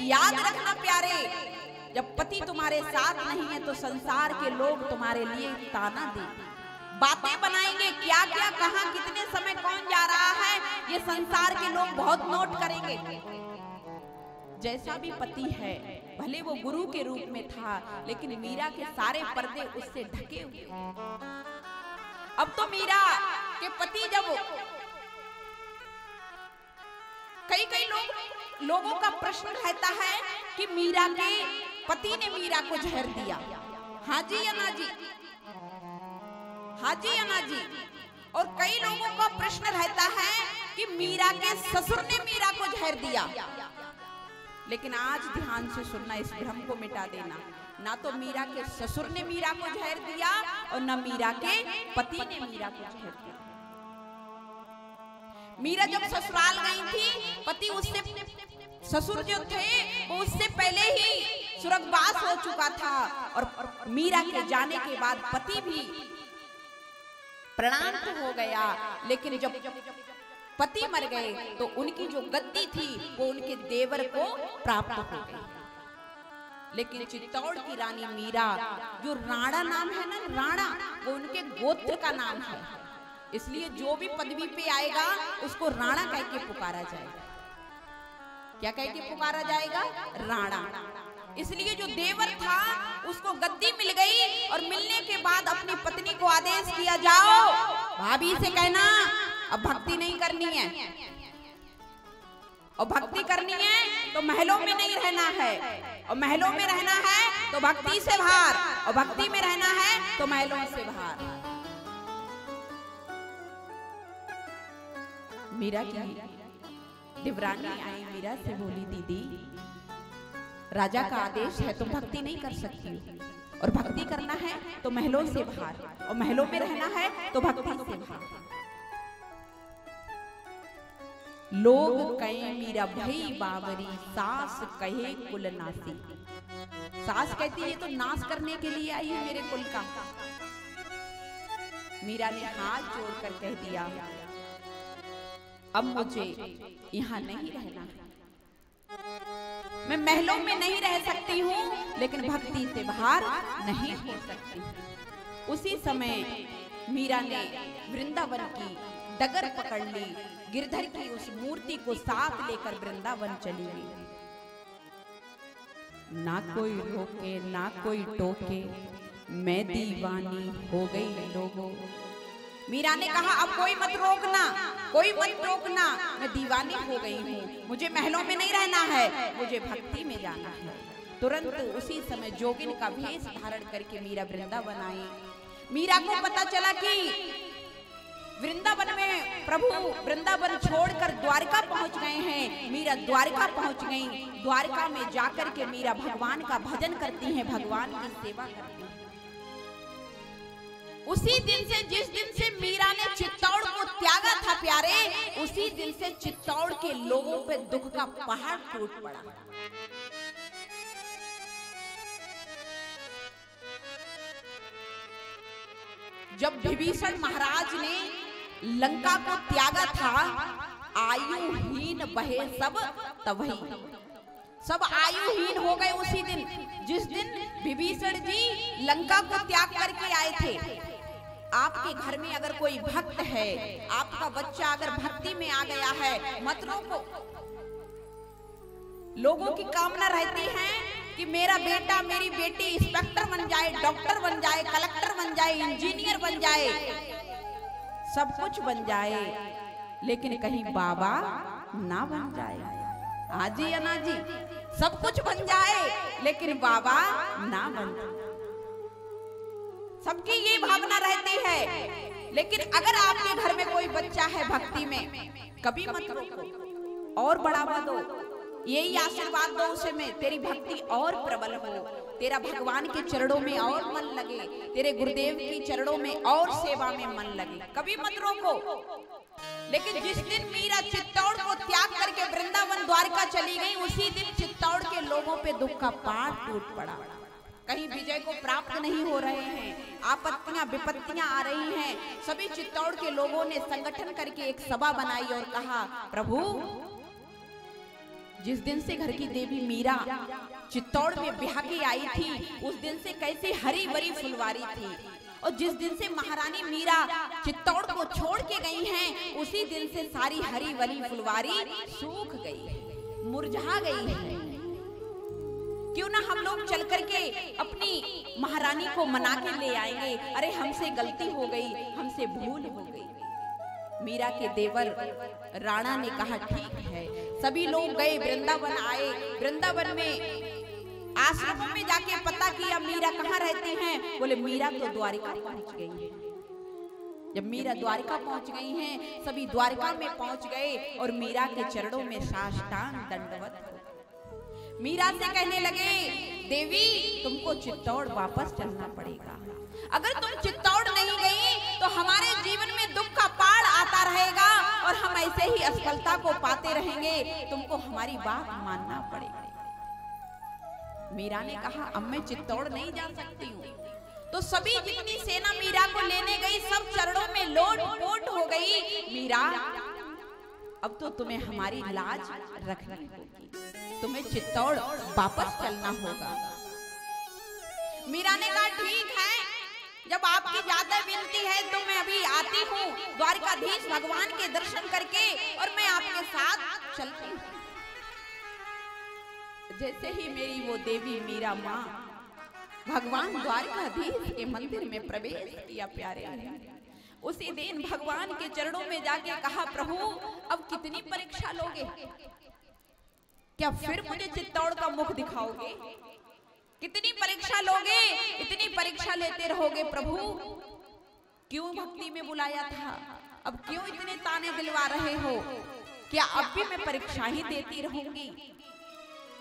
याद रखना प्यारे, जब पति तुम्हारे साथ नहीं है तो संसार के लोग तुम्हारे लिए ताना दे, बातें बनाएंगे, क्या क्या कहां कितने समय कौन जा रहा है, ये संसार के लोग बहुत नोट करेंगे। जैसा भी पति है, भले वो गुरु के रूप में था, लेकिन मीरा के सारे पर्दे उससे ढके हुए। अब तो मीरा के पति जब कई लोगों का प्रश्न रहता है कि मीरा के पति ने मीरा को जहर दिया, हाँ जी या ना जी, हाँ जी या ना जी। और कई लोगों का प्रश्न रहता है कि मीरा के ससुर ने मीरा को जहर दिया। लेकिन आज ध्यान से सुनना, इस भ्रम को मिटा देना, ना तो मीरा के ससुर ने मीरा को जहर दिया और न मीरा के पति ने मीरा को जहर दिया। मीरा जब ससुराल गई थी, पति उससे, ससुर जो थे वो उससे पहले ही स्वर्गवास हो चुका था, और मीरा के जाने के बाद पति भी प्राणांत हो गया। लेकिन जब पति मर गए तो उनकी जो गद्दी थी वो उनके देवर को प्राप्त हो गई। लेकिन चित्तौड़ की रानी मीरा, जो राणा नाम है ना, राणा, वो उनके गोत्र का नाम है, इसलिए जो भी पदवी पे आएगा उसको राणा कह के पुकारा जाएगा। क्या कह के पुकारा जाएगा? राणा। इसलिए जो देवर था उसको गद्दी मिल गई, और मिलने के बाद अपनी पत्नी को आदेश किया, जाओ भाभी से कहना अब भक्ति नहीं करनी है, और भक्ति करनी है तो महलों में नहीं रहना है, और महलों में रहना है तो भक्ति से बाहर, और भक्ति में रहना है तो महलों से बाहर। मीरा की देवरानी आई, मीरा से बोली, दीदी राजा का आदेश है, तुम भक्ति नहीं कर सकती हो, और भक्ति करना है तो महलों से बाहर, और महलों में रहना है तो भक्ति से बाहर। लोग कहे मीरा भई बावरी, सास कहे कुल नासी। सास कहती है तो नाश करने के लिए आई है मेरे कुल का। मीरा ने हाथ जोड़कर कह दिया, अब मुझे यहाँ नहीं रहना है, मैं महलों में नहीं रह सकती हूँ, लेकिन भक्ति से बाहर नहीं हो सकती। उसी समय मीरा ने वृंदावन की डगर पकड़ ली, गिरधर की उस मूर्ति को साथ लेकर वृंदावन चली गई। ना कोई रोके ना कोई टोके, मैं दीवानी हो गई लोगों। मीरा ने कहा, अब कोई मत रोकना, कोई मत रोकना, मैं दीवानी हो गई हूँ, मुझे महलों में नहीं रहना है, मुझे भक्ति में जाना है। तुरंत उसी समय जोगिन का भेष धारण करके मीरा वृंदावन आई। मीरा को पता चला कि वृंदावन में प्रभु वृंदावन छोड़कर द्वारका पहुंच गए हैं। मीरा द्वारका पहुंच गई। द्वारका में जाकर के मीरा भगवान का भजन करती हैं, भगवान की सेवा करती हैं। उसी दिन से, जिस दिन से मीरा ने चित्तौड़ को त्यागा था प्यारे, उसी दिन से चित्तौड़ के लोगों पे दुख का पहाड़ टूट पड़ा। जब विभीषण महाराज ने लंका को त्यागा था, आयुहीन बहे सब तवही, सब आयुहीन हो गए उसी दिन, जिस दिन विभीषण जी लंका को त्याग करके आए थे। आपके घर में अगर कोई भक्त है, आपका बच्चा अगर भक्ति में आ गया है, मत रोको। लोगों की कामना रहती है कि मेरा बेटा मेरी बेटी इंस्पेक्टर बन जाए, डॉक्टर बन जाए, कलेक्टर बन जाए, इंजीनियर बन जाए, सब कुछ बन जाए, लेकिन कहीं बाबा ना बन जाए। आजी या ना जी, सब कुछ बन जाए लेकिन बाबा ना बन जाए। सबकी ये भावना रहती है। लेकिन अगर आपके घर में कोई बच्चा है भक्ति में, कभी मत रोको और बढ़ावा दो, यही आशीर्वाद दो उसे में, तेरी भक्ति और प्रबल हो, तेरा भगवान के चरणों में और मन लगे, तेरे गुरुदेव के चरणों में और सेवा में मन लगे, कभी मत रोको। लेकिन जिस दिन मीरा चित्तौड़ को त्याग करके वृंदावन द्वारका चली गई, उसी दिन चित्तौड़ के लोगों पे दुख का पहाड़ टूट पड़ा। कहीं विजय को प्राप्त नहीं हो रहे हैं, आपत्तियां विपत्तियां आ रही हैं। सभी चित्तौड़ के लोगों ने संगठन करके एक सभा बनाई और कहा, प्रभु जिस दिन से घर की देवी मीरा चित्तौड़ में ब्याह के आई थी, उस दिन से कैसी हरी भरी फुलवारी थी, और जिस दिन से महारानी मीरा चित्तौड़ को छोड़ के गई हैं, उसी दिन से सारी हरी भरी फुलवारी सूख गई है, मुरझा गई है। क्यों ना हम लोग चल करके अपनी महारानी को मना के ले आएंगे। अरे हमसे गलती हो गई, हमसे भूल हो गई। मीरा के देवर राणा ने कहा ठीक है। सभी लोग गए, वृंदावन आए। वृंदावन में आश्रम में जाके पता किया मीरा कहाँ रहती हैं। बोले मीरा तो द्वारिका पहुंच गई है। जब मीरा द्वारिका पहुंच गई हैं, सभी द्वारिका में पहुंच गए और मीरा के चरणों में साष्टांग दंडवत हो। मीरा से कहने लगे, देवी तुमको चित्तौड़ वापस चलना पड़ेगा। अगर तुम चित्तौड़ नहीं गई तो हमारे जीवन में दुख का पहाड़ आता रहेगा और हम ऐसे ही असफलता को पाते रहेंगे। तुमको हमारी बात मानना पड़ेगा। मीरा ने कहा अब मैं चित्तौड़ नहीं जा सकती हूँ। तो सभी जितनी सेना मीरा को लेने गई, सब चरणों में लोट पोट हो गई। मीरा अब तो तुम्हें हमारी लाज रखनी होगी, तुम्हें चित्तौड़ वापस चलना होगा। मीरा ने कहा ठीक है, जब आपकी ज्यादा विनती है तो मैं अभी आती हूँ द्वारिकाधीश भगवान के दर्शन करके, और मैं आपके साथ चलती हूँ। जैसे ही मेरी वो देवी मीरा माँ भगवान द्वारिकाधीश के मंदिर में प्रवेश किया प्यारे, उसी दिन भगवान के चरणों में जाके कहा प्रभु अब कितनी परीक्षा लोगे? क्या फिर मुझे चित्तौड़ का मुख दिखाओगे? कितनी परीक्षा लोगे? इतनी परीक्षा लेते रहोगे प्रभु? क्यों भक्ति में बुलाया था, अब क्यों इतने ताने दिलवा रहे हो? क्या अब भी मैं परीक्षा ही देती रहूंगी?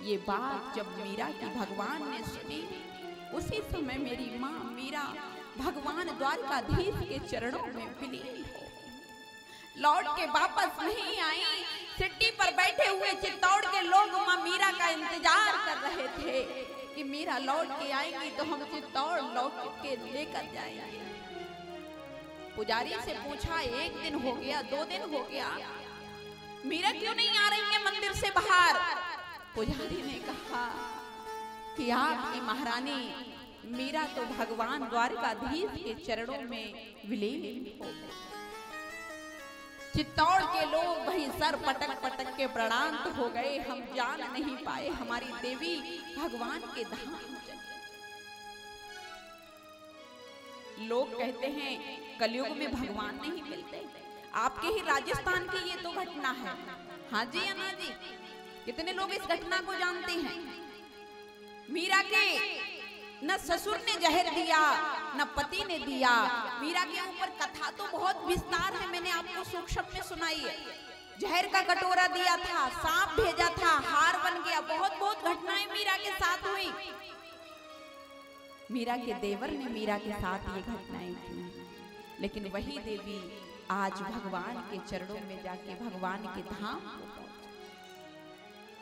ये बात जब मीरा की भगवान ने सुनी, उसी समय मेरी माँ मीरा भगवान द्वारकाधीश के चरणों में विलीन हो लौट के वापस नहीं आई। सिट्टी पर बैठे हुए चित्तौड़ के लोग माँ मीरा का इंतजार कर रहे थे कि मीरा लौट के आएंगी तो हम चित्तौड़ लौट के लेकर जाएंगे। पुजारी से पूछा, एक दिन हो गया, 2 दिन हो गया, मीरा क्यों नहीं आ रही है मंदिर से बाहर? पुजारी ने कहा कि आपकी महारानी मीरा तो भगवान द्वारकाधीश के चरणों में विलीन हो गई। चित्तौड़ के लोग वही सर पटक पटक के प्रणाम हो गए। हम जान नहीं पाए हमारी देवी भगवान के धाम चली। लोग कहते हैं कलयुग में भगवान नहीं मिलते। आपके ही राजस्थान की ये तो घटना है। हाँ जी अन्ना जी, कितने लोग इस घटना को जानते हैं? मीरा के न ससुर ने जहर दिया, न पति ने दिया। मीरा के ऊपर कथा तो बहुत विस्तार है, मैंने आपको सूक्ष्म में सुनाई है। जहर का कटोरा दिया था, सांप भेजा था, हार बन गया। बहुत बहुत घटनाएं मीरा के साथ हुई। मीरा के देवर ने मीरा के साथ ये घटनाएं की, लेकिन वही देवी आज भगवान के चरणों में जाके भगवान के धाम